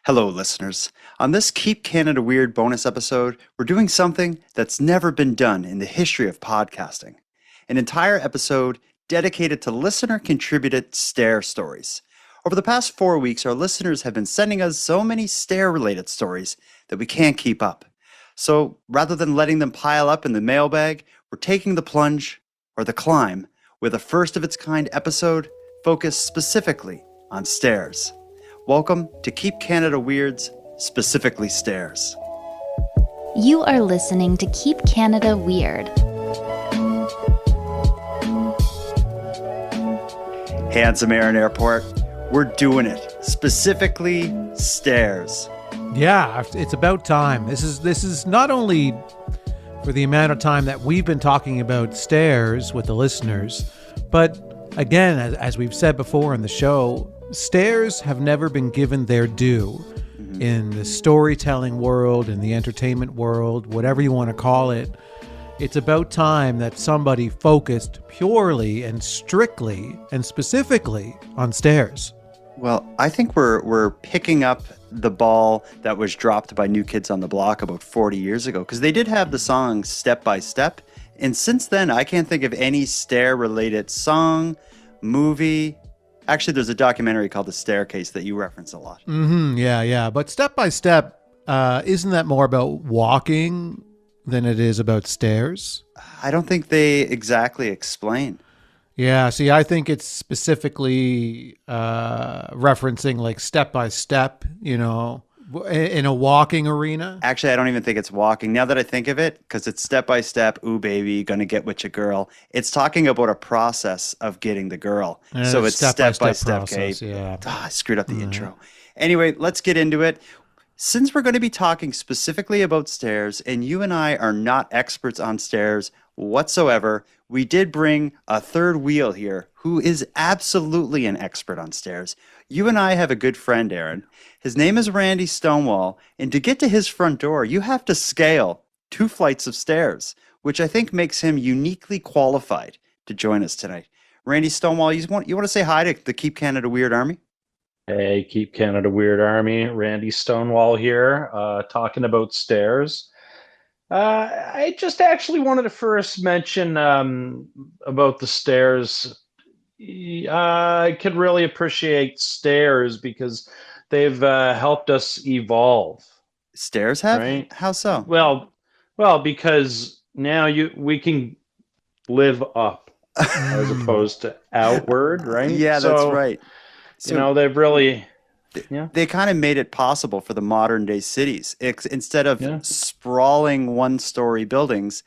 Hello, listeners. On this Keep Canada Weird bonus episode, we're doing something that's never been done in the history of podcasting. An entire episode dedicated to listener contributed stare stories. Over the past 4 weeks, our listeners have been sending us so many stare related stories that we can't keep up. So rather than letting them pile up in the mailbag, we're taking the plunge, or the climb, with a first of its kind episode focused specifically on stares. Welcome to Keep Canada Weird's Specifically Stairs. You are listening to Keep Canada Weird. Handsome Air and Airport, we're doing it. Specifically stairs. Yeah, it's about time. This is not only for the amount of time that we've been talking about stairs with the listeners, but again, as we've said before in the show, stairs have never been given their due in the storytelling world, in the entertainment world, whatever you want to call it. It's about time that somebody focused purely and strictly and specifically on stairs. Well, I think we're picking up the ball that was dropped by New Kids on the Block about 40 years ago, because they did have the song Step by Step. And since then, I can't think of any stair-related song, movie. Actually, there's a documentary called The Staircase that you reference a lot. Yeah. But Step by Step, isn't that more about walking than it is about stairs? I don't think they exactly explain. Yeah, see, I think it's specifically referencing like step by step, in a walking arena. Actually, I don't even think it's walking. Now that I think of it, because it's step by step, ooh, baby, gonna get with your girl. It's talking about a process of getting the girl. So it's step by step, process, yeah. I screwed up the intro. Anyway, let's get into it. Since we're going to be talking specifically about stairs, and you and I are not experts on stairs whatsoever, we did bring a third wheel here who is absolutely an expert on stairs. You and I have a good friend, Aaron. His name is Randy Stonewall, and to get to his front door, you have to scale 2 flights of stairs, which I think makes him uniquely qualified to join us tonight. Randy Stonewall, you want to say hi to the Keep Canada Weird Army? Hey, Keep Canada Weird Army, Randy Stonewall here, talking about stairs. I just actually wanted to first mention about the stairs. I could really appreciate stairs because they've helped us evolve. Stairs have? Right? How so? Well, because now we can live up as opposed to outward, right? Yeah, that's right. So, they've really... Yeah. They kind of made it possible for the modern day cities. Instead of sprawling 1-story buildings,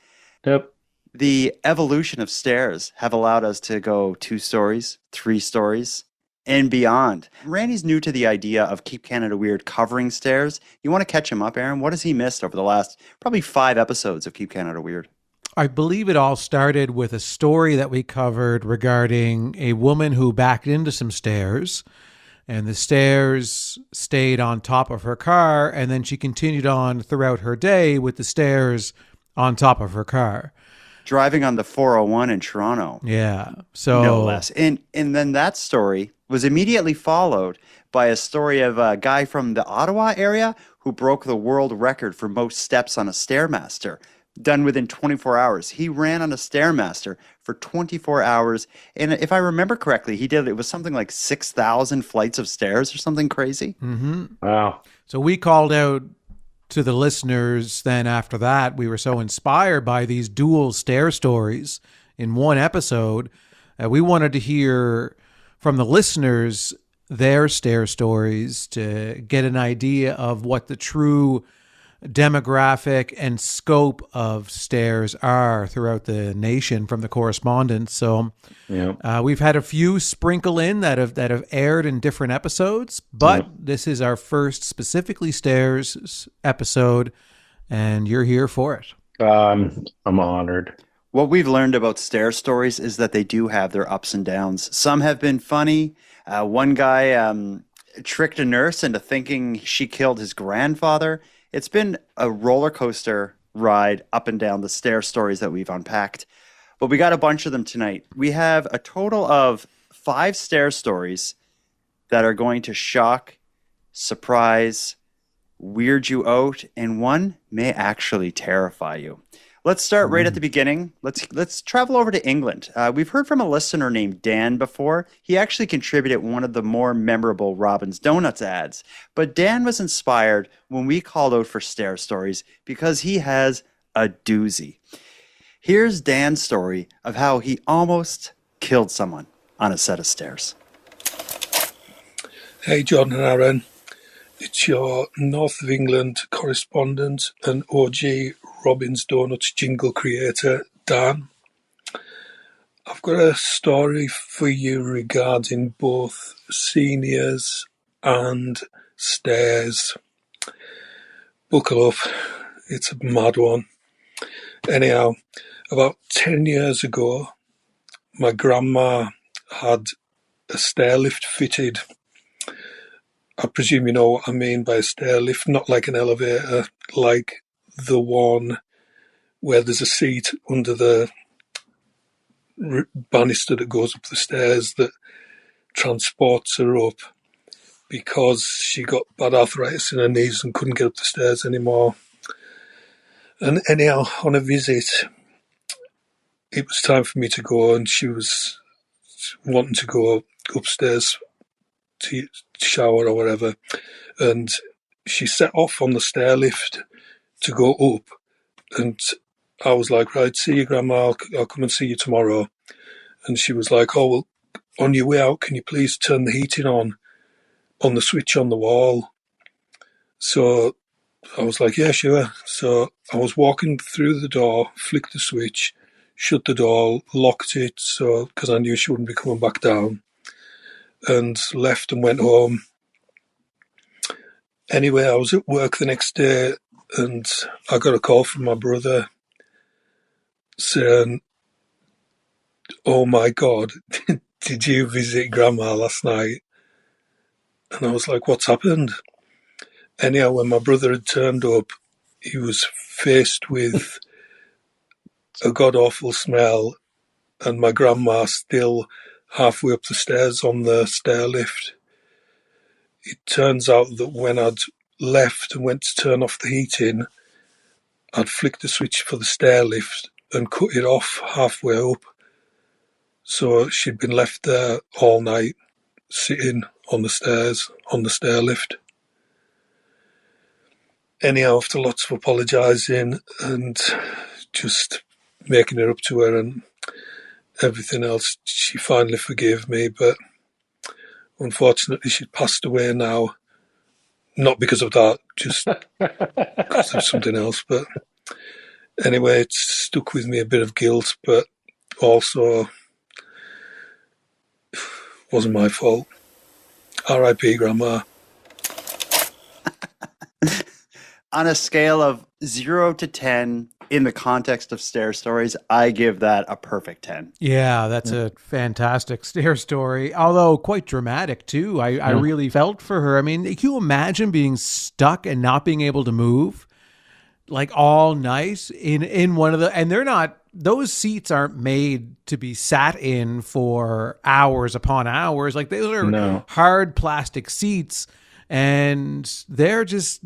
the evolution of stairs have allowed us to go 2 stories, 3 stories, and beyond. Randy's new to the idea of Keep Canada Weird covering stairs. You want to catch him up, Aaron? What has he missed over the last probably 5 episodes of Keep Canada Weird? I believe it all started with a story that we covered regarding a woman who backed into some stairs, and the stairs stayed on top of her car, and then she continued on throughout her day with the stairs on top of her car. Driving on the 401 in Toronto. Yeah. So no less. And then that story was immediately followed by a story of a guy from the Ottawa area who broke the world record for most steps on a Stairmaster, done within 24 hours. He ran on a Stairmaster for 24 hours. And if I remember correctly, it was something like 6,000 flights of stairs or something crazy. Mm-hmm. Wow. So we called out to the listeners then after that. We were so inspired by these dual stair stories in one episode. We wanted to hear from the listeners their stair stories to get an idea of what the true demographic and scope of stairs are throughout the nation from the correspondence. So we've had a few sprinkle in that have aired in different episodes, but this is our first specifically stairs episode, and you're here for it. I'm honored. What we've learned about stair stories is that they do have their ups and downs. Some have been funny. One guy tricked a nurse into thinking she killed his grandfather. It's been a roller coaster ride up and down the stair stories that we've unpacked. But we got a bunch of them tonight. We have a total of 5 stair stories that are going to shock surprise, weird you out, and one may actually terrify you. Let's start right at the beginning. Let's travel over to England. We've heard from a listener named Dan before. He actually contributed one of the more memorable Robin's Donuts ads. But Dan was inspired when we called out for Stair Stories because he has a doozy. Here's Dan's story of how he almost killed someone on a set of stairs. Hey, John and Aaron. It's your North of England correspondent and OG Robin's Donuts jingle creator, Dan. I've got a story for you regarding both seniors and stairs. Buckle up, it's a mad one. Anyhow, about 10 years ago, my grandma had a stair lift fitted. I presume you know what I mean by a stair lift, not like an elevator, like the one where there's a seat under the banister that goes up the stairs that transports her up because she got bad arthritis in her knees and couldn't get up the stairs anymore. And anyhow, on a visit, it was time for me to go, and she was wanting to go upstairs to shower or whatever, and she set off on the stair lift to go up, and I was like, right, see you, Grandma, I'll come and see you tomorrow. And she was like, oh, well, on your way out, can you please turn the heating on the switch on the wall? So I was like, yeah, sure. So I was walking through the door, flicked the switch, shut the door, locked it, so because I knew she wouldn't be coming back down, and left and went home. Anyway, I was at work the next day, and I got a call from my brother saying, oh my God, did you visit Grandma last night? And I was like, what's happened? Anyhow, when my brother had turned up, he was faced with a god-awful smell, and my grandma still halfway up the stairs on the stair lift. It turns out that when I'd left and went to turn off the heating, I'd flicked the switch for the stair lift and cut it off halfway up. So she'd been left there all night, sitting on the stairs, on the stair lift. Anyhow, after lots of apologising and just making it up to her and everything else, she finally forgave me, but unfortunately she'd passed away now. Not because of that, just because of something else. But anyway, it's stuck with me a bit of guilt, but also wasn't my fault. R.I.P. Grandma. On a scale of 0 to 10 in the context of Stair Stories, I give that a perfect 10. Yeah, that's a fantastic stair story, although quite dramatic too. I really felt for her. I mean, can you imagine being stuck and not being able to move like all night in one of the, and they're not, those seats aren't made to be sat in for hours upon hours. Like those are hard plastic seats, and they're just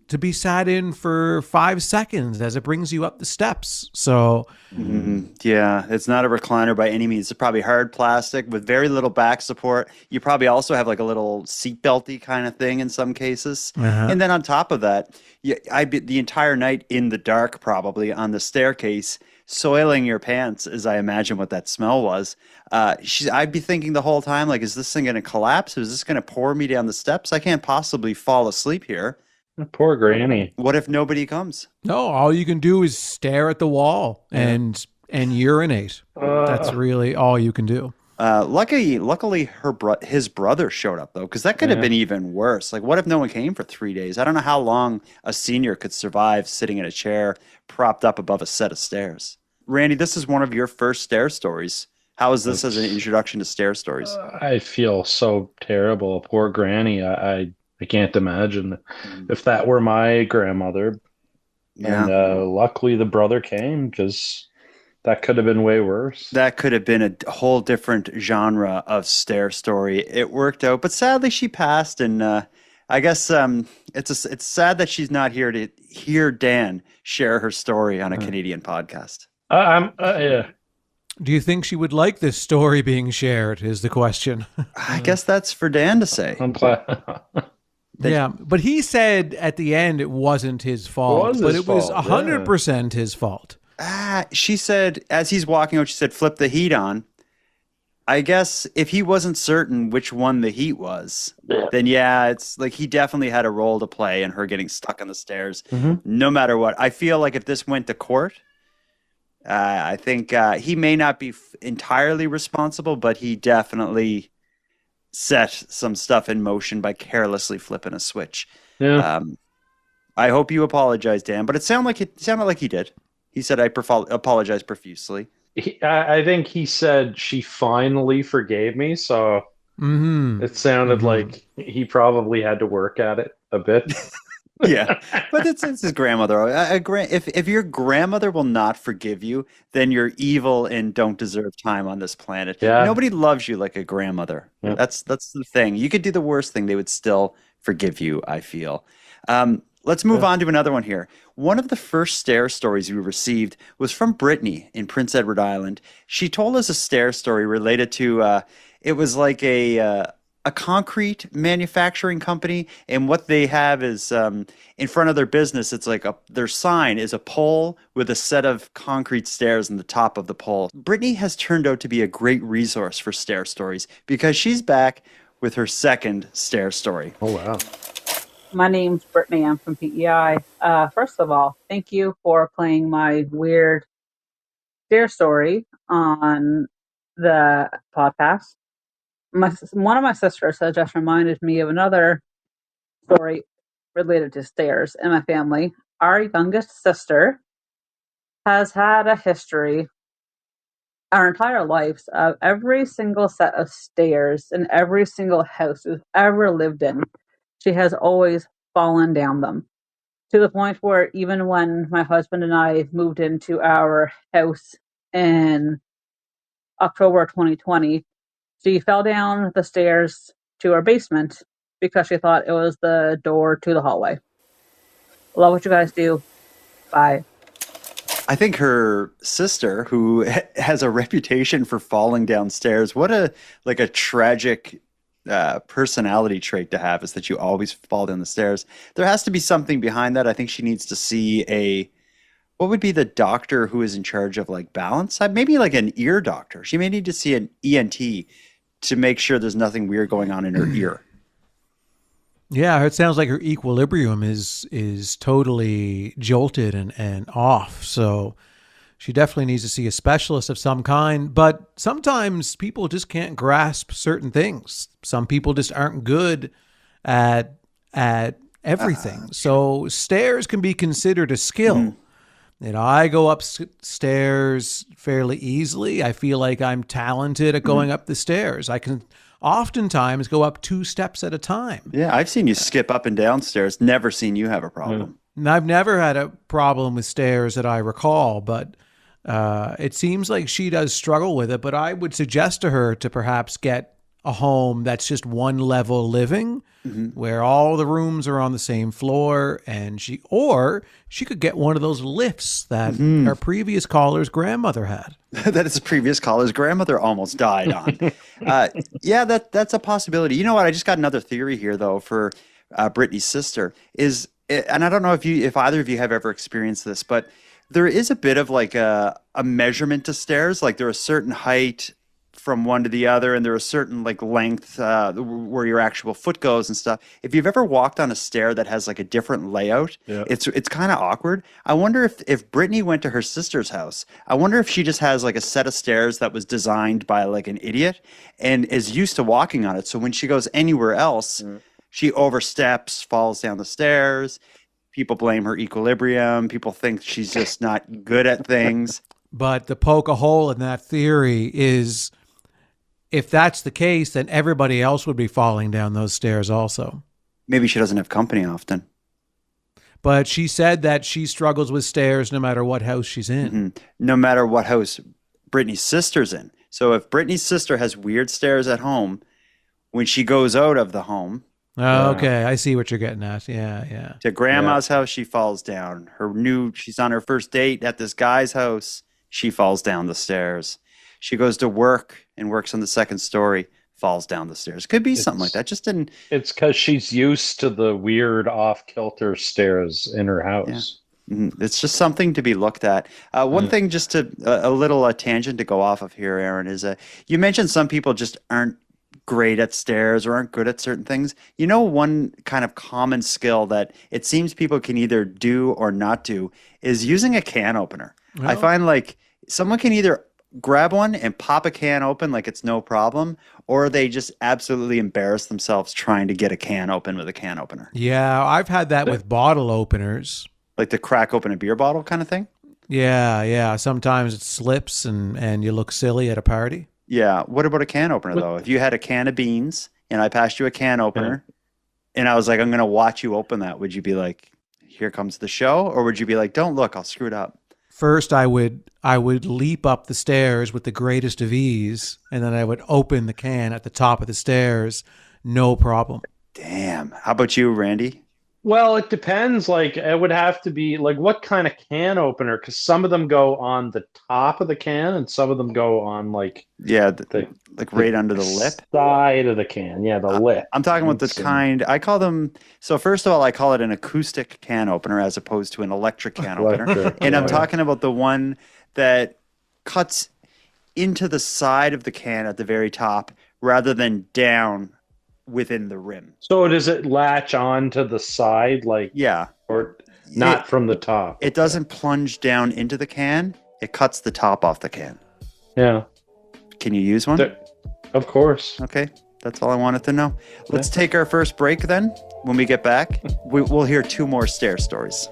to be sat in for 5 seconds as it brings you up the steps. So yeah, it's not a recliner by any means. It's probably hard plastic with very little back support. You probably also have like a little seatbelty kind of thing in some cases. And then on top of that, I'd be the entire night in the dark, probably on the staircase, soiling your pants, as I imagine what that smell was. I'd be thinking the whole time, like, is this thing going to collapse? Is this going to pour me down the steps? I can't possibly fall asleep here. Poor Granny. What if nobody comes? no, all you can do is stare at the wall and urinate. That's really all you can do. Luckily, his brother showed up, though, because that could have been even worse. Like, what if no one came for 3 days? I don't know how long a senior could survive sitting in a chair propped up above a set of stairs. Randy, this is one of your first stair stories. How is this as an introduction to stair stories? I feel so terrible. Poor Granny. I can't imagine if that were my grandmother. Yeah. And luckily the brother came because That could have been way worse. That could have been a whole different genre of stair story. It worked out, but sadly she passed, and I guess it's sad that she's not here to hear Dan share her story on a Canadian podcast. Yeah. Do you think she would like this story being shared is the question. I guess that's for Dan to say. I'm glad. Yeah, but he said at the end it wasn't his fault, but it was 100% his fault. She said, as he's walking out, she said, flip the heat on. I guess if he wasn't certain which one the heat was, then yeah, it's like he definitely had a role to play in her getting stuck on the stairs, no matter what. I feel like if this went to court, I think he may not be entirely responsible, but he definitely set some stuff in motion by carelessly flipping a switch. Yeah. I hope you apologize, Dan, but it sounded like he did. He said, I apologize profusely. I think he said she finally forgave me, so it sounded like he probably had to work at it a bit. Yeah, but it's his grandmother. If your grandmother will not forgive you, then you're evil and don't deserve time on this planet. Yeah. Nobody loves you like a grandmother. Yeah. That's the thing. You could do the worst thing, they would still forgive you, I feel. Let's move on to another one here. One of the first stair stories we received was from Brittany in Prince Edward Island. She told us a stair story related to, it was like a concrete manufacturing company, and what they have is in front of their business, it's like their sign is a pole with a set of concrete stairs on the top of the pole. Brittany has turned out to be a great resource for stair stories because she's back with her second stair story. Oh, wow. My name's Brittany. I'm from PEI. First of all, thank you for playing my weird stair story on the podcast. One of my sisters has just reminded me of another story related to stairs in my family. Our youngest sister has had a history our entire lives of every single set of stairs in every single house we've ever lived in. She has always fallen down them, to the point where even when my husband and I moved into our house in October 2020, she fell down the stairs to our basement because she thought it was the door to the hallway. Love what you guys do. Bye. I think her sister, who has a reputation for falling downstairs, what a tragic personality trait to have, is that you always fall down the stairs. There has to be something behind that. I think she needs to see what would be the doctor who is in charge of like balance? Maybe like an ear doctor. She may need to see an ENT to make sure there's nothing weird going on in her ear. Yeah, it sounds like her equilibrium is totally jolted and off. So she definitely needs to see a specialist of some kind. But sometimes people just can't grasp certain things. Some people just aren't good at everything. So stairs can be considered a skill. And I go upstairs fairly easily. I feel like I'm talented at going up the stairs. I can oftentimes go up 2 steps at a time. Yeah, I've seen you skip up and down stairs. Never seen you have a problem. And I've never had a problem with stairs that I recall, but it seems like she does struggle with it. But I would suggest to her to perhaps get a home that's just one level living, where all the rooms are on the same floor, and she could get one of those lifts that our previous caller's grandmother had. That is a previous caller's grandmother almost died on. Yeah, that's a possibility. You know what? I just got another theory here, though, for Brittany's sister. And I don't know if either of you have ever experienced this, but there is a bit of like a measurement to stairs. Like there are a certain height from one to the other, and there are a certain like length where your actual foot goes and stuff. If you've ever walked on a stair that has like a different layout, it's kind of awkward. I wonder if Brittany went to her sister's house, I wonder if she just has like a set of stairs that was designed by like an idiot and is used to walking on it. So when she goes anywhere else, she oversteps, falls down the stairs. People blame her equilibrium. People think she's just not good at things. But the poke a hole in that theory is, if that's the case, then everybody else would be falling down those stairs also. Maybe she doesn't have company often. But she said that she struggles with stairs no matter what house she's in. No matter what house Brittany's sister's in. So if Brittany's sister has weird stairs at home, when she goes out of the home Oh, okay, I see what you're getting at. Yeah. to grandma's house, she falls down. She's on her first date at this guy's house, she falls down the stairs. She goes to work and works on the second story, falls down the stairs. Could be something like that. Just didn't. It's because she's used to the weird off-kilter stairs in her house. It's just something to be looked at. One thing, just to a little tangent to go off of here, Aaron, is you mentioned some people just aren't great at stairs or aren't good at certain things. You know, one kind of common skill that it seems people can either do or not do is using a can opener. Oh. I find like someone can either grab one and pop a can open like it's no problem, or they just absolutely embarrass themselves trying to get a can open with a can opener. Yeah, I've had that with bottle openers. Like to crack open a beer bottle kind of thing? Yeah. Sometimes it slips and you look silly at a party. Yeah. What about a can opener, though? If you had a can of beans and I passed you a can opener and I was like, I'm going to watch you open that, would you be like, here comes the show? Or would you be like, don't look, I'll screw it up? First, I would leap up the stairs with the greatest of ease, and then I would open the can at the top of the stairs, no problem. Damn. How about you, Randy? Well, it depends. Like, it would have to be like what kind of can opener? Because some of them go on the top of the can, and some of them go on like Yeah, like right under the lip? side of the can. Yeah, the lip. I'm talking about the So- kind, I call them, so first of all, I call it an acoustic can opener as opposed to an electric can opener. Electric, And I'm yeah. talking about the one that cuts into the side of the can at the very top rather than down within the rim. So does it latch on to the side, like, Yeah. or not from the top? It doesn't plunge down into the can. It cuts the top off the can. Yeah, Can you use one? of course. Okay. That's all I wanted to know. Let's take our first break then. When we get back, we'll hear 2 more stair stories.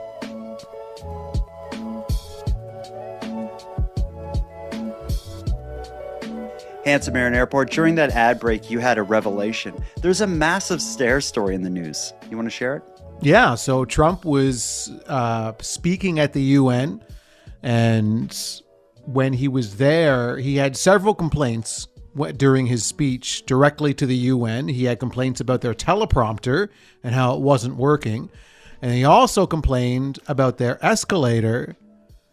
Handsome Aaron Airport, during that ad break, you had a revelation. There's a massive stair story in the news. You want to share it? Yeah, so Trump was speaking at the UN, and when he was there, he had several complaints during his speech directly to the UN. He had complaints about their teleprompter and how it wasn't working. And he also complained about their escalator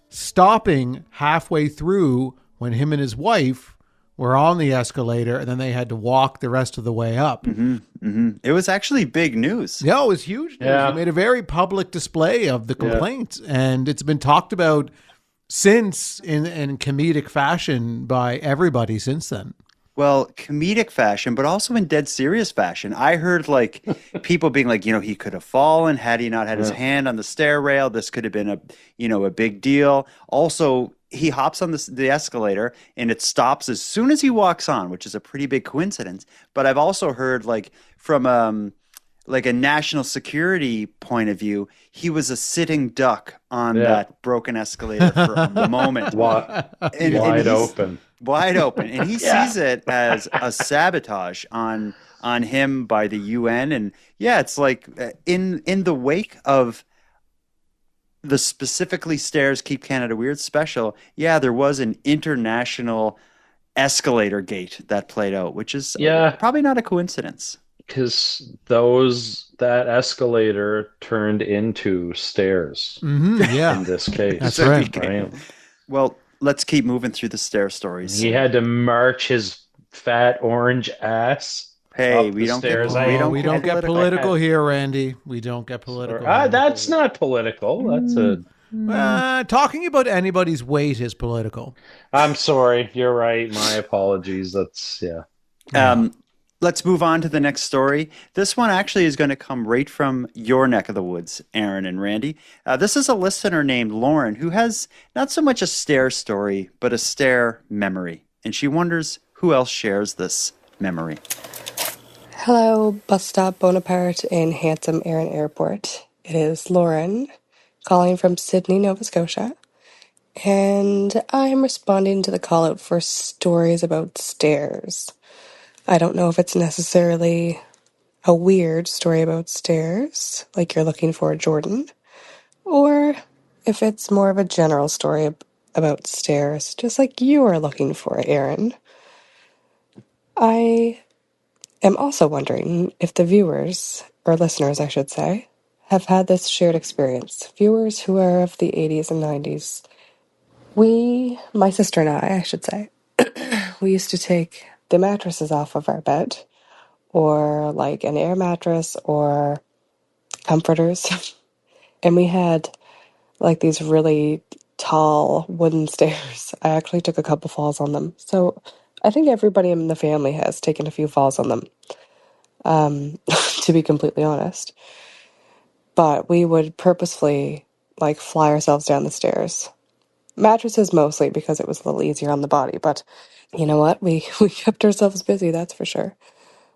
stopping halfway through when him and his wife were on the escalator, and then they had to walk the rest of the way up. It was actually big news. Yeah, it was huge news. Yeah. He made a very public display of the complaints, and it's been talked about since in comedic fashion by everybody since then. Well, comedic fashion, but also in dead serious fashion. I heard like people being like, he could have fallen had he not had his hand on the stair rail. This could have been a big deal. Also, he hops on the escalator and it stops as soon as he walks on, which is a pretty big coincidence. But I've also heard like from like a national security point of view, he was a sitting duck on that broken escalator for a moment. Wide And open. Wide open. And he sees it as a sabotage on him by the UN. And yeah, it's like in the wake of the specifically Stairs Keep Canada Weird special, yeah, there was an international escalator gate that played out, which is probably not a coincidence. Because that escalator turned into stairs Yeah, in this case. That's right. Right? Well, let's keep moving through the stair stories. He had to march his fat orange ass. Hey, up we the don't stairs. we don't get political here, Randy. We don't get political. That's not political. That's Talking about anybody's weight is political. I'm sorry. You're right. My apologies. Let's move on to the next story. This one actually is going to come right from your neck of the woods, Aaron and Randy. This is a listener named Lauren who has not so much a stair story, but a stair memory. And she wonders who else shares this memory. Hello, Bus Stop Bonaparte in handsome Aaron Airport. It is Lauren calling from Sydney, Nova Scotia. And I'm responding to the call out for stories about stairs. I don't know if it's necessarily a weird story about stairs, like you're looking for, Jordan. or if it's more of a general story about stairs, just like you are looking for, Aaron. I am also wondering if the viewers, or listeners, I should say, have had this shared experience. Viewers who are of the 80s and 90s. My sister and I should say, we used to take the mattresses off of our bed, or like an air mattress or comforters, and we had like these really tall wooden stairs. I actually took a couple falls on them. So I think everybody in the family has taken a few falls on them, to be completely honest. But we would purposefully like fly ourselves down the stairs. Mattresses mostly because it was a little easier on the body, but you know what? We kept ourselves busy, that's for sure.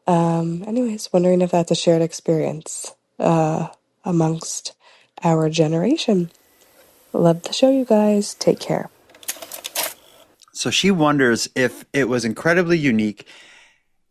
Anyways, wondering if that's a shared experience amongst our generation. Love the show, you guys. Take care. So she wonders if it was incredibly unique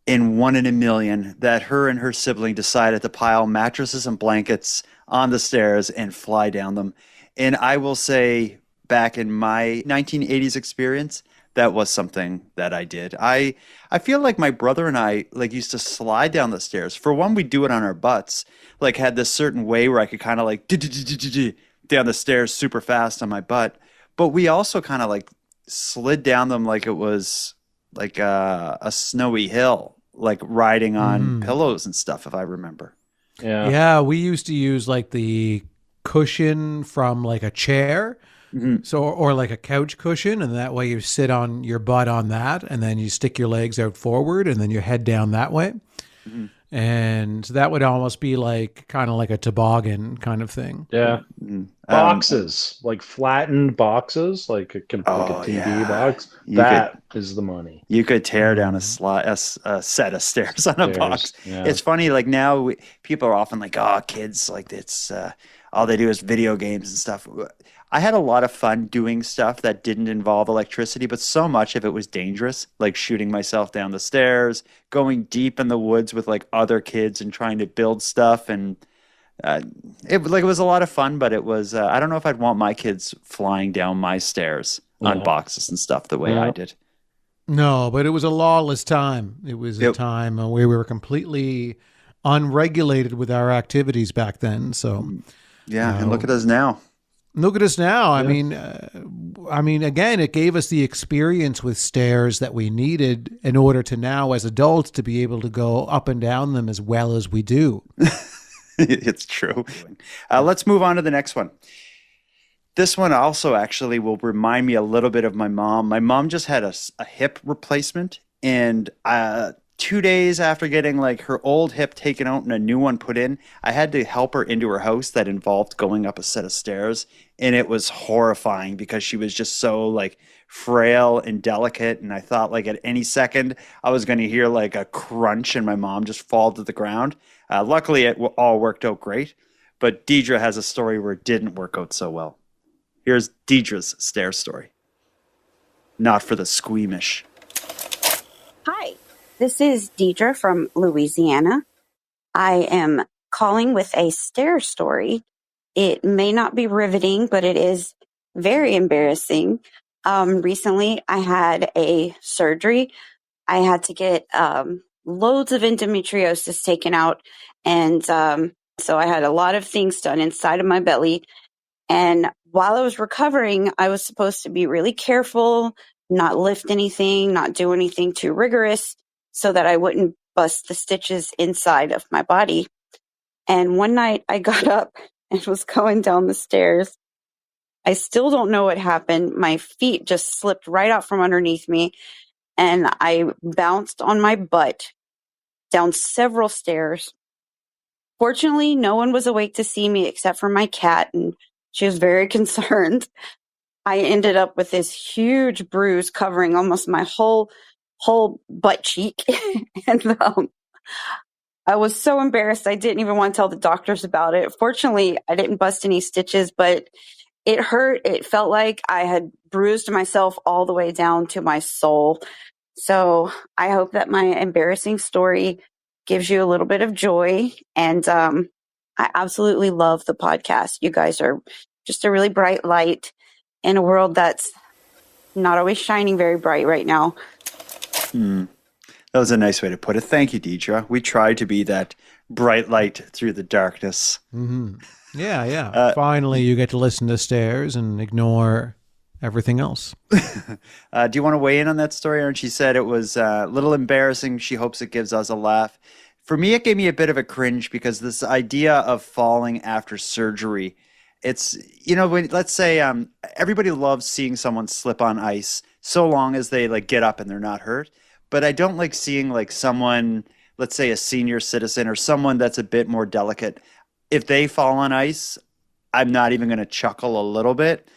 in 1 in a million that her and her sibling decided to pile mattresses and blankets on the stairs and fly down them. And I will say, back in my 1980s experience, that was something that I did. I feel like my brother and I like used to slide down the stairs. For one, we do it on our butts. Like had this certain way where I could kind of like down the stairs super fast on my butt. But we also kind of like slid down them like it was like a snowy hill, like riding on pillows and stuff, if I remember. Yeah. Yeah, we used to use like the cushion from like a chair. So, or like a couch cushion, and that way you sit on your butt on that, and then you stick your legs out forward, and then you head down that way. And that would almost be like kind of like a toboggan kind of thing. Yeah. Boxes, like flattened boxes, like a TV box. That is the money. You could tear down a set of stairs on a box. Yeah. It's funny, like now people are often like, "Oh, kids, like it's all they do is video games and stuff." I had a lot of fun doing stuff that didn't involve electricity, but so much of it was dangerous, like shooting myself down the stairs, going deep in the woods with like other kids and trying to build stuff. And it was a lot of fun, but it was I don't know if I'd want my kids flying down my stairs on boxes and stuff the way I did. No, but it was a lawless time. It was a time where we were completely unregulated with our activities back then. So yeah, and look at us now. Look at us now. I mean, again, it gave us the experience with stairs that we needed in order to now, as adults, to be able to go up and down them as well as we do. It's true. Let's move on to the next one. This one also actually will remind me a little bit of my mom. My mom just had a hip replacement, and 2 days after getting like her old hip taken out and a new one put in, I had to help her into her house that involved going up a set of stairs. And it was horrifying because she was just so like frail and delicate. And I thought like at any second I was going to hear like a crunch and my mom just fall to the ground. Luckily, it all worked out great. But Deidre has a story where it didn't work out so well. Here's Deidre's stair story. Not for the squeamish. Hi. This is Deidre from Louisiana. I am calling with a stair story. It may not be riveting, but it is very embarrassing. Recently, I had a surgery. I had to get loads of endometriosis taken out. And so I had a lot of things done inside of my belly. And while I was recovering, I was supposed to be really careful, not lift anything, not do anything too rigorous, so that I wouldn't bust the stitches inside of my body. And one night I got up and was going down the stairs. I still don't know what happened. My feet just slipped right out from underneath me, and I bounced on my butt down several stairs. Fortunately, no one was awake to see me except for my cat, and she was very concerned. I ended up with this huge bruise covering almost my whole butt cheek. And I was so embarrassed. I didn't even want to tell the doctors about it. Fortunately, I didn't bust any stitches, but it hurt. It felt like I had bruised myself all the way down to my soul. So I hope that my embarrassing story gives you a little bit of joy. And I absolutely love the podcast. You guys are just a really bright light in a world that's not always shining very bright right now. That was a nice way to put it. Thank you, Deidre. We try to be that bright light through the darkness. Yeah, yeah. Finally, you get to listen to Stairs and ignore everything else. Do you want to weigh in on that story, Aaron? She said it was a little embarrassing. She hopes it gives us a laugh. For me, it gave me a bit of a cringe because this idea of falling after surgery, it's, when let's say everybody loves seeing someone slip on ice so long as they like get up and they're not hurt. But I don't like seeing like someone, let's say a senior citizen or someone that's a bit more delicate. If they fall on ice, I'm not even going to chuckle a little bit.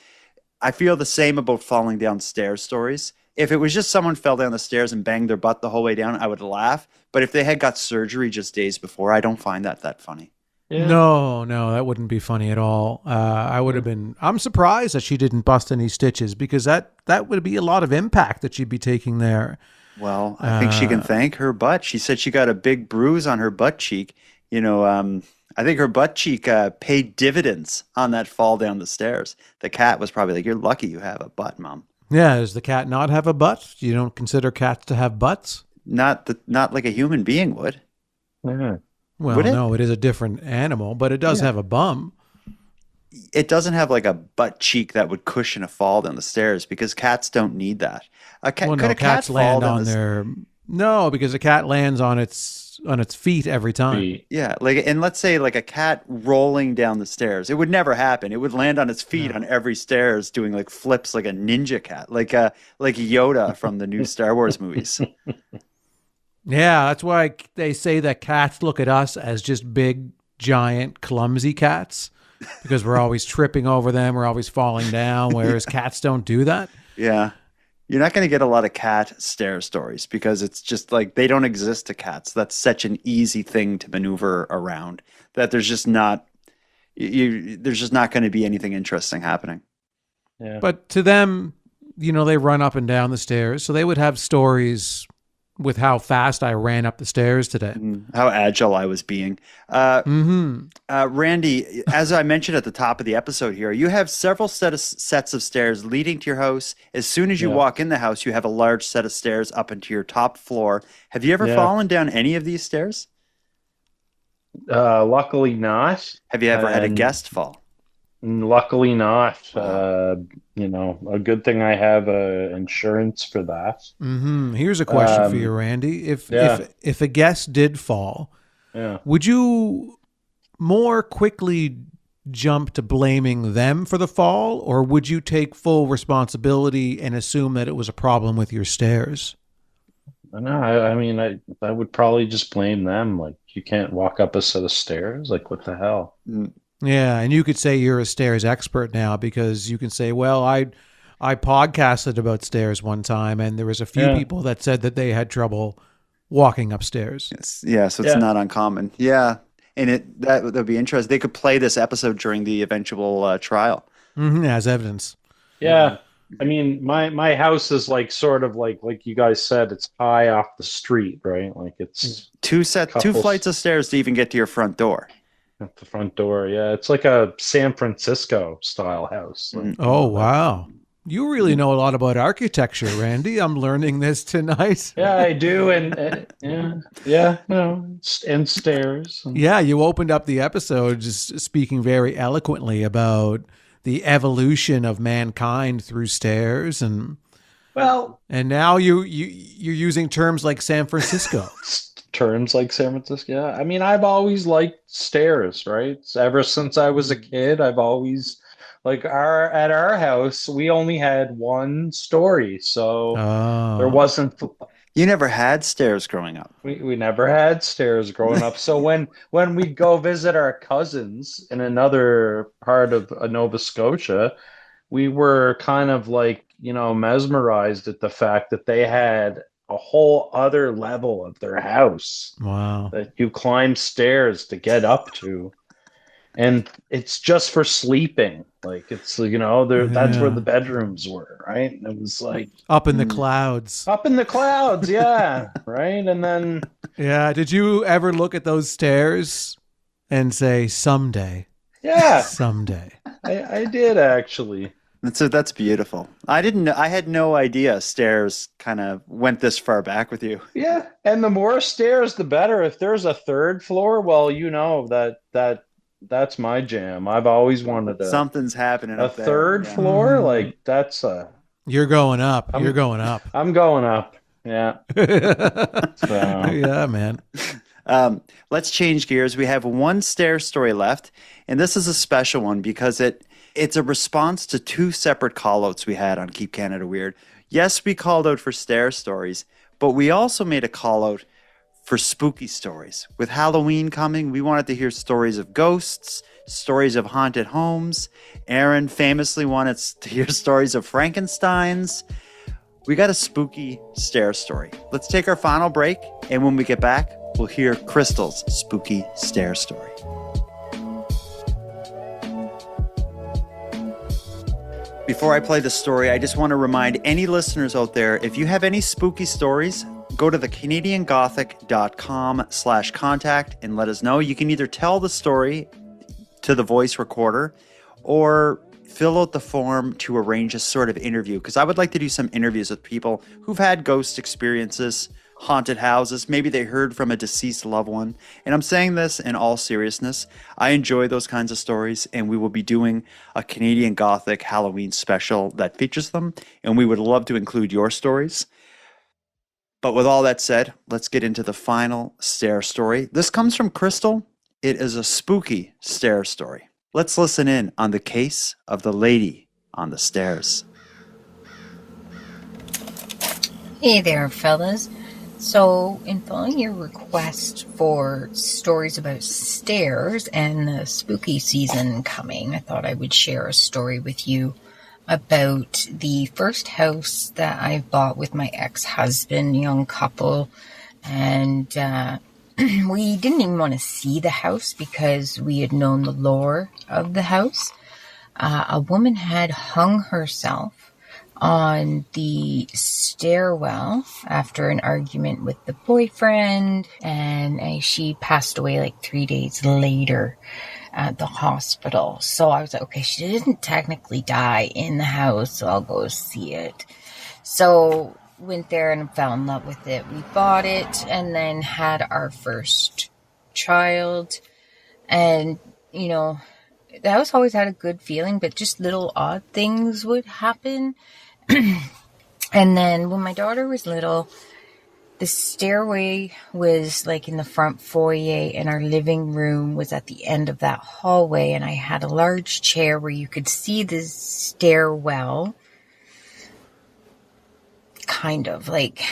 I feel the same about falling down stairs stories. If it was just someone fell down the stairs and banged their butt the whole way down, I would laugh. But if they had got surgery just days before, I don't find that funny. Yeah. No, that wouldn't be funny at all. I'm surprised that she didn't bust any stitches because that would be a lot of impact that she'd be taking there. Well, I think she can thank her butt. She said she got a big bruise on her butt cheek. I think her butt cheek paid dividends on that fall down the stairs. The cat was probably like, "You're lucky you have a butt, Mom." Yeah, does the cat not have a butt? You don't consider cats to have butts? Not like a human being would. Yeah. Well, Would it? no, it is a different animal, but it does have a bum. It doesn't have like a butt cheek that would cushion a fall down the stairs because cats don't need that. Well, Could no, a cat cats fall land down on the their no, because a cat lands on its feet every time. Feet. Yeah, and let's say like a cat rolling down the stairs. It would never happen. It would land on its feet on every stairs doing like flips like a ninja cat, like Yoda from the new Star Wars movies. Yeah, that's why they say that cats look at us as just big, giant, clumsy cats because we're always tripping over them, we're always falling down, whereas cats don't do that. Yeah. You're not going to get a lot of cat stair stories because it's just like they don't exist to cats. That's such an easy thing to maneuver around that there's just not going to be anything interesting happening. Yeah. But to them, they run up and down the stairs, so they would have stories with how fast I ran up the stairs today. How agile I was being. Randy, as I mentioned at the top of the episode here, you have several sets of stairs leading to your house. As soon as you walk in the house, you have a large set of stairs up into your top floor. Have you ever fallen down any of these stairs? Luckily not. Have you ever had a guest fall? Luckily not. A good thing I have insurance for that. Here's a question for you, Randy. If a guest did fall, would you more quickly jump to blaming them for the fall, or would you take full responsibility and assume that it was a problem with your stairs? No, I would probably just blame them. Like, you can't walk up a set of stairs. Like, what the hell? Yeah, and you could say you're a stairs expert now because you can say, well, I podcasted about stairs one time, and there was a few people that said that they had trouble walking upstairs. Yeah, so it's not uncommon. Yeah, and that would be interesting. They could play this episode during the eventual trial. As evidence. Yeah. I mean, my house is like sort of like you guys said, it's high off the street, right? Like it's two flights of stairs to even get to your front door. At the front door, yeah. It's like a San Francisco style house. Oh, wow. You really know a lot about architecture, Randy. I'm learning this tonight. Yeah, I do. And and stairs. Yeah, you opened up the episode just speaking very eloquently about the evolution of mankind through stairs, and now you're using terms like San Francisco. Terms like San Francisco. Yeah. I mean, I've always liked stairs, right? Ever since I was a kid, I've always at our house, we only had one story, so there wasn't. You never had stairs growing up. We never had stairs growing up. So when we'd go visit our cousins in another part of Nova Scotia, we were kind of like, mesmerized at the fact that they had a whole other level of their house. Wow. That you climb stairs to get up to. And it's just for sleeping. Like, it's, that's where the bedrooms were, right? And it was like up in the clouds. Up in the clouds, yeah. Right? And then did you ever look at those stairs and say, someday? Yeah. Someday. I did actually. That's beautiful. I didn't know, I had no idea stairs kind of went this far back with you. Yeah, and the more stairs, the better. If there's a third floor, well, that's my jam. I've always wanted Something's happening a up there. third Yeah. floor. Like that's a You're going up. You're I'm going up. I'm going up. Yeah. So Yeah, man. Let's change gears. We have one stair story left, and this is a special one because it's a response to two separate callouts we had on Keep Canada Weird. Yes, we called out for stair stories, but we also made a call out for spooky stories. With Halloween coming, we wanted to hear stories of ghosts, stories of haunted homes. Aaron famously wanted to hear stories of Frankensteins. We got a spooky stair story. Let's take our final break, and when we get back, we'll hear Crystal's spooky stair story. Before I play the story, I just want to remind any listeners out there, if you have any spooky stories, go to thecanadiangothic.com/contact and let us know. You can either tell the story to the voice recorder or fill out the form to arrange a sort of interview, because I would like to do some interviews with people who've had ghost experiences, haunted houses. Maybe they heard from a deceased loved one. And I'm saying this in all seriousness. I enjoy those kinds of stories, and we will be doing a Canadian Gothic Halloween special that features them, and we would love to include your stories. But with all that said, let's get into the final stair story. This comes from Crystal. It is a spooky stair story. Let's listen in on the case of the lady on the stairs. Hey there, fellas. So, in following your request for stories about stairs and the spooky season coming, I thought I would share a story with you about the first house that I bought with my ex-husband, young couple, and we didn't even want to see the house because we had known the lore of the house. A woman had hung herself on the stairwell after an argument with the boyfriend, and she passed away like 3 days later at the hospital. So I was like, okay, she didn't technically die in the house, so I'll go see it. So went there and fell in love with it. We bought it and then had our first child, and you know, the house always had a good feeling, but just little odd things would happen. And then when my daughter was little, the stairway was like in the front foyer, and our living room was at the end of that hallway, and I had a large chair where you could see the stairwell, kind of like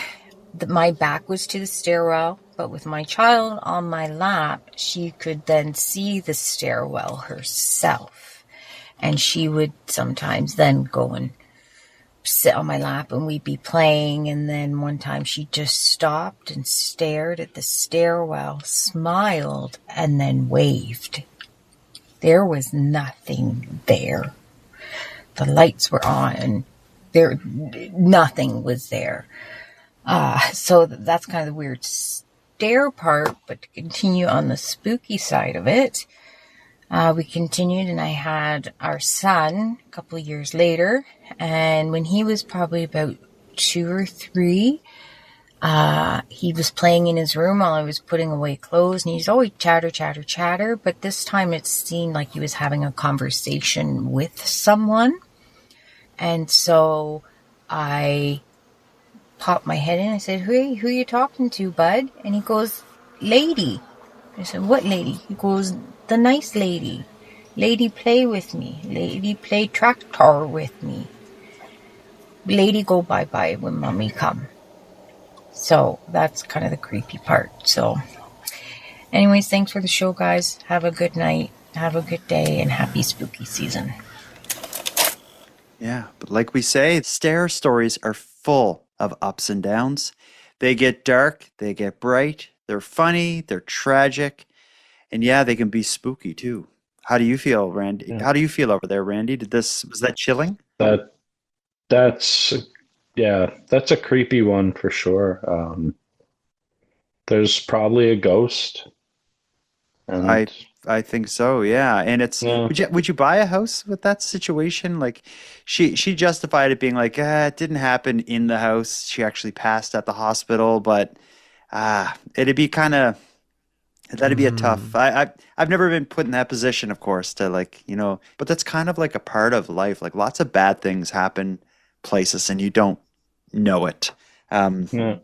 my back was to the stairwell, but with my child on my lap, she could then see the stairwell herself, and she would sometimes then go and sit on my lap and we'd be playing. And then one time she just stopped and stared at the stairwell, smiled, and then waved. There was nothing there. The lights were on. Nothing was there. So that's kind of the weird stair part. But to continue on the spooky side of it, we continued, and I had our son a couple of years later, and when he was probably about 2 or 3, he was playing in his room while I was putting away clothes, and he's always chatter, but this time it seemed like he was having a conversation with someone. And so I popped my head in. I said, "Hey, who are you talking to, bud?" And he goes, "Lady." I said, "What lady?" He goes, "The nice lady. Lady play with me. Lady play tractor with me. Lady go bye-bye when mommy come." So that's kind of the creepy part. So anyways, thanks for the show, guys. Have a good night. Have a good day, and happy spooky season. Yeah, but like we say, stair stories are full of ups and downs. They get dark, they get bright, they're funny, they're tragic, and yeah, they can be spooky too. How do you feel, Randy? yeah, How do you feel over there, Randy? Was that chilling? that that's yeah, that's a creepy one for sure. There's probably a ghost, I and I think so, yeah. And it's Yeah. would you buy a house with that situation? Like she justified it being like, it didn't happen in the house. She actually passed at the hospital, but it'd be kind of that'd be a tough. Hmm. I've never been put in that position, of course, to like, but that's kind of like a part of life. Like lots of bad things happen places and you don't know it. Um, Yeah.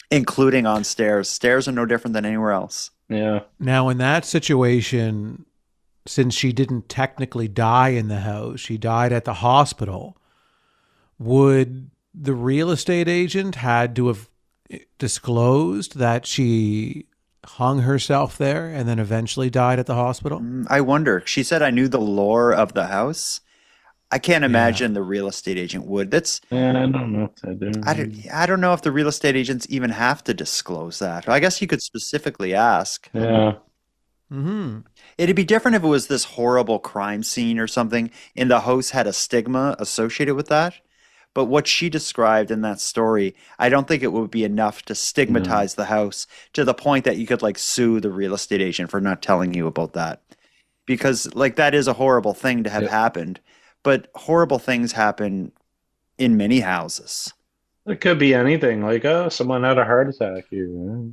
including on stairs. Stairs are no different than anywhere else. Yeah. Now, in that situation, since she didn't technically die in the house, she died at the hospital, would the real estate agent had to have disclosed that she hung herself there and then eventually died at the hospital? I wonder. She said I knew the lore of the house. I can't Yeah. imagine the real estate agent would. That's Yeah, I don't know if I I do. don't I don't know if the real estate agents even have to disclose that. I guess you could specifically ask. Yeah. Hmm. It'd be different if it was this horrible crime scene or something, and the host had a stigma associated with that. But what she described in that story, I don't think it would be enough to No. stigmatize the house to the point that you could like sue the real estate agent for not telling you about that. Because like that is a horrible thing to have Yeah. happened, but horrible things happen in many houses. It could be anything. Like, oh, someone had a heart attack here.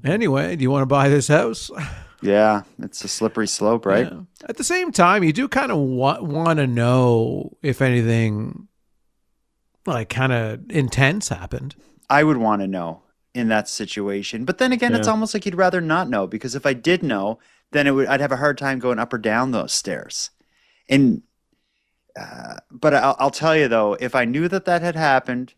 Anyway, do you want to buy this house? Yeah, it's a slippery slope, right? Yeah. At the same time, you do kind of want to know if anything like kind of intense happened. I would want to know in that situation. But then again, it's Yeah. almost like you'd rather not know because if I did know, then I'd have a hard time going up or down those stairs. And but I'll tell you though, if I knew that that had happened,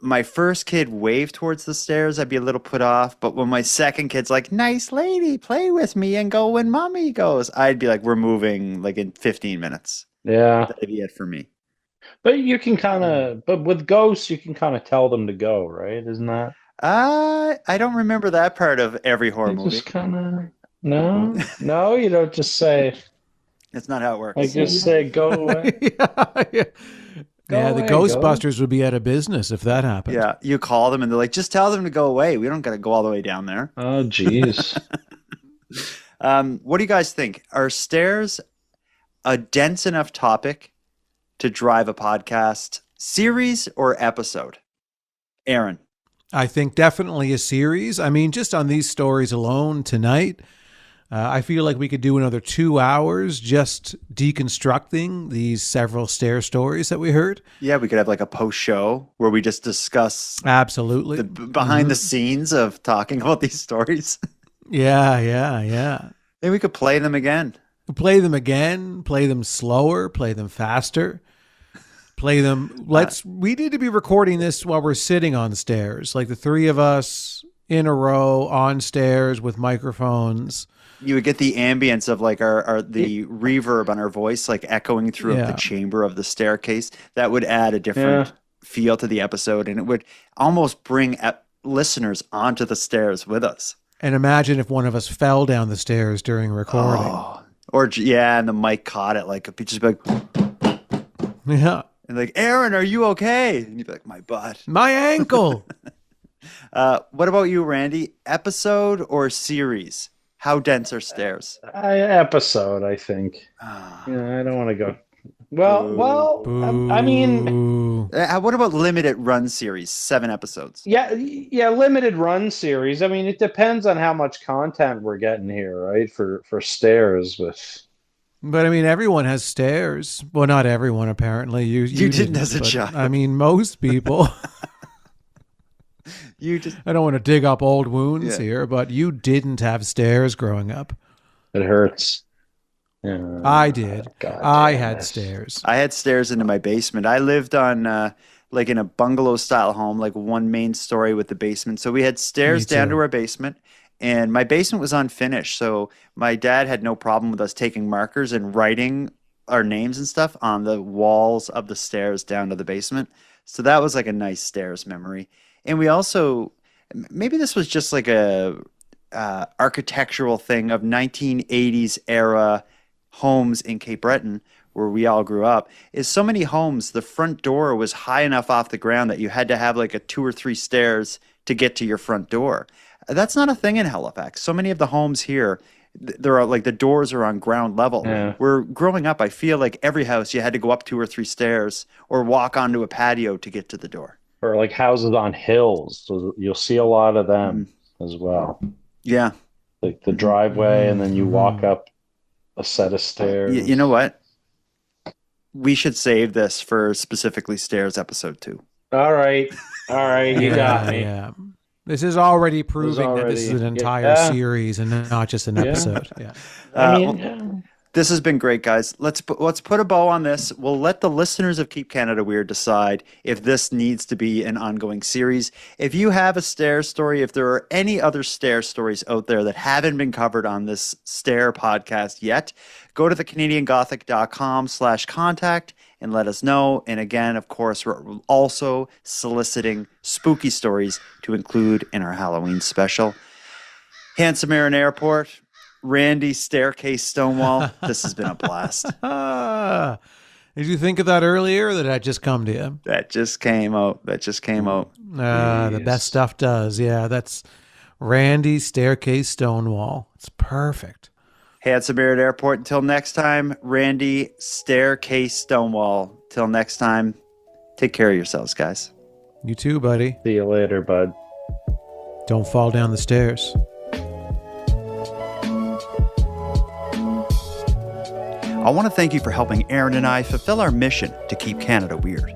my first kid waved towards the stairs, I'd be a little put off. But when my second kid's like, "Nice lady, play with me and go when mommy goes," I'd be like, "We're moving like in 15 minutes." Yeah. That'd be it for me. But you can kind of, but with ghosts, you can kind of tell them to go, right? Isn't that? I don't remember that part of every horror You movie. just kind of, no, you don't just say, That's not how it like, works. just say, go away. Yeah, yeah. Go Yeah, the away, ghost. Ghostbusters would be out of business if that happened. Yeah, you call them and they're like, just tell them to go away. We don't got to go all the way down there. Oh, geez. What do you guys think? Are stairs a dense enough topic to drive a podcast series or episode? Aaron. I think definitely a series. I mean, just on these stories alone tonight, I feel like we could do another 2 hours just deconstructing these several stair stories that we heard. Yeah, we could have like a post show where we just discuss Absolutely. the behind the scenes of talking about these stories. Yeah, yeah, yeah. Maybe we could play them again. Play them again, play them slower, play them faster. Play them. We need to be recording this while we're sitting on stairs, like the three of us in a row on stairs with microphones. You would get the ambience of like the reverb on our voice, like echoing through Yeah. the chamber of the staircase. That would add a different feel to the episode, and it would almost bring listeners onto the stairs with us. And imagine if one of us fell down the stairs during recording. Oh, or yeah, and the mic caught it, like it'd just be like, Yeah. and like, Aaron, are you okay? And you'd be like, my butt. My ankle. What about you, Randy? Episode or series? How dense are stairs? Episode, I think. Yeah, I don't want to go. Well, I mean, Boo. What about limited run series? 7 episodes. yeah, limited run series. I mean, it depends on how much content we're getting here, right? For stairs with. But I mean, everyone has stairs. Well, not everyone, apparently. You didn't as a but, child. I mean, most people. You just I don't want to dig up old wounds Yeah. here, but you didn't have stairs growing up. It hurts. Yeah. I did. God I damn had it. stairs. I had stairs into my basement. I lived on like in a bungalow style home, like one main story with the basement. So we had stairs Me down too. to our basement, and my basement was unfinished. So my dad had no problem with us taking markers and writing our names and stuff on the walls of the stairs down to the basement. So that was like a nice stairs memory. And we also maybe this was just like a architectural thing of 1980s era homes in Cape Breton where we all grew up is so many homes the front door was high enough off the ground that you had to have like a 2 or 3 stairs to get to your front door. That's not a thing in Halifax. So many of the homes here there are like the doors are on ground level. Yeah. Where growing up, I feel like every house you had to go up 2 or 3 stairs or walk onto a patio to get to the door. Or like houses on hills. So you'll see a lot of them as well. Yeah. Like the driveway, and then you walk up a set of stairs. You know what? We should save this for specifically stairs episode 2. All right. You got me. Yeah. This is already proving that this is an entire series and not just an episode. Yeah. This has been great, guys. Let's put a bow on this. We'll let the listeners of Keep Canada Weird decide if this needs to be an ongoing series. If you have a stair story, if there are any other stair stories out there that haven't been covered on this stair podcast yet, go to thecanadiangothic.com/contact and let us know. And again, of course, we're also soliciting spooky stories to include in our Halloween special. Handsome Aaron Airport, Randy Staircase Stonewall, this has been a blast. Did you think of that earlier, or did that just come to you? That just came out. The best stuff does. Yeah, that's Randy Staircase Stonewall. It's perfect. Handsome Aaron Airport, until next time, Randy Staircase Stonewall. Till next time, take care of yourselves, guys. You too, buddy. See you later, bud. Don't fall down the stairs. I want to thank you for helping Aaron and I fulfill our mission to keep Canada weird.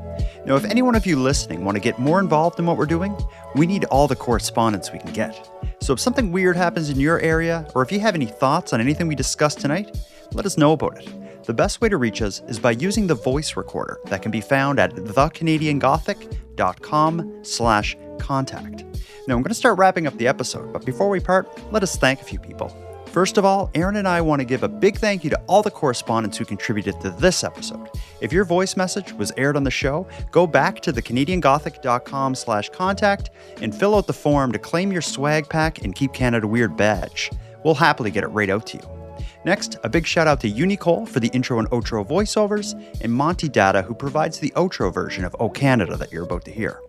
Now, if any one of you listening want to get more involved in what we're doing, we need all the correspondence we can get. So if something weird happens in your area, or if you have any thoughts on anything we discussed tonight, let us know about it. The best way to reach us is by using the voice recorder that can be found at thecanadiangothic.com/contact. Now, I'm going to start wrapping up the episode, but before we part, let us thank a few people. First of all, Aaron and I want to give a big thank you to all the correspondents who contributed to this episode. If your voice message was aired on the show, go back to thecanadiangothic.com/contact and fill out the form to claim your swag pack and Keep Canada Weird badge. We'll happily get it right out to you. Next, a big shout out to Unicole for the intro and outro voiceovers, and Monty Data, who provides the outro version of O Canada that you're about to hear.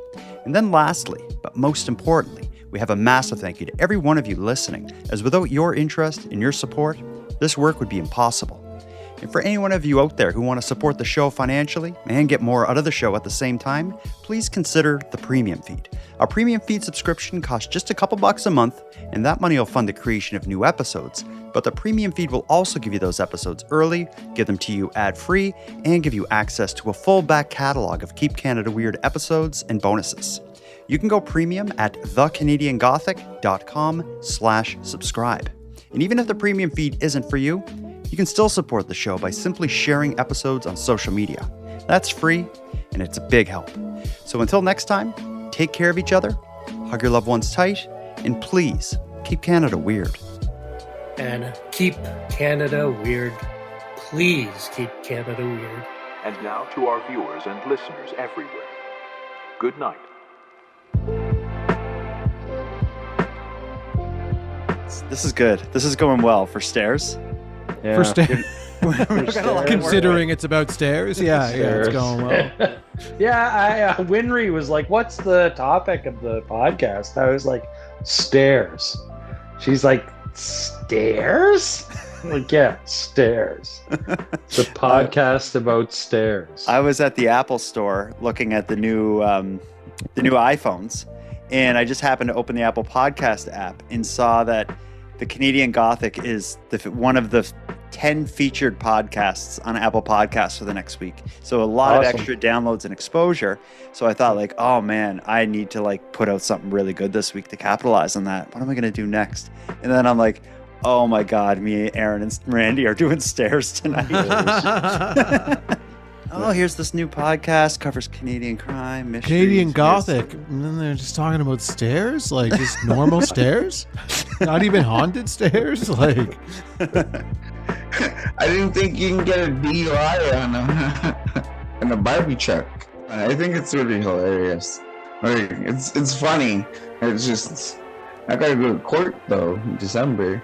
And then lastly, but most importantly, we have a massive thank you to every one of you listening, as without your interest and your support, this work would be impossible. And for any one of you out there who want to support the show financially and get more out of the show at the same time, please consider the premium feed. A premium feed subscription costs just a couple bucks a month, and that money will fund the creation of new episodes. But the premium feed will also give you those episodes early, give them to you ad-free, and give you access to a full back catalog of Keep Canada Weird episodes and bonuses. You can go premium at thecanadiangothic.com/subscribe. And even if the premium feed isn't for you, you can still support the show by simply sharing episodes on social media. That's free, and it's a big help. So until next time, take care of each other, hug your loved ones tight, and please keep Canada weird. And keep Canada weird. Please keep Canada weird. And now to our viewers and listeners everywhere. Good night. This is good. This is going well for stairs. Yeah. For stairs. stairs. Considering it's about stairs. Yeah, it's going well. Yeah, Winry was like, what's the topic of the podcast? I was like, stairs. She's like, stairs? I'm like, yeah, stairs. It's a podcast about stairs. I was at the Apple store looking at the new iPhones, and I just happened to open the Apple Podcast app and saw that the Canadian Gothic is one of the 10 featured podcasts on Apple Podcasts for the next week. So a lot of extra downloads and exposure. So I thought like, oh man, I need to put out something really good this week to capitalize on that. What am I going to do next? And then I'm like, oh my God, me, Aaron, and Randy are doing stairs tonight. Oh, here's this new podcast, covers Canadian crime, mysteries. Canadian Gothic. And then they're just talking about stairs? Like just normal stairs? Not even haunted stairs? Like... I didn't think you can get a DUI on a Barbie truck. I think it's really hilarious. Like, it's funny. It's just, I gotta go to court though in December.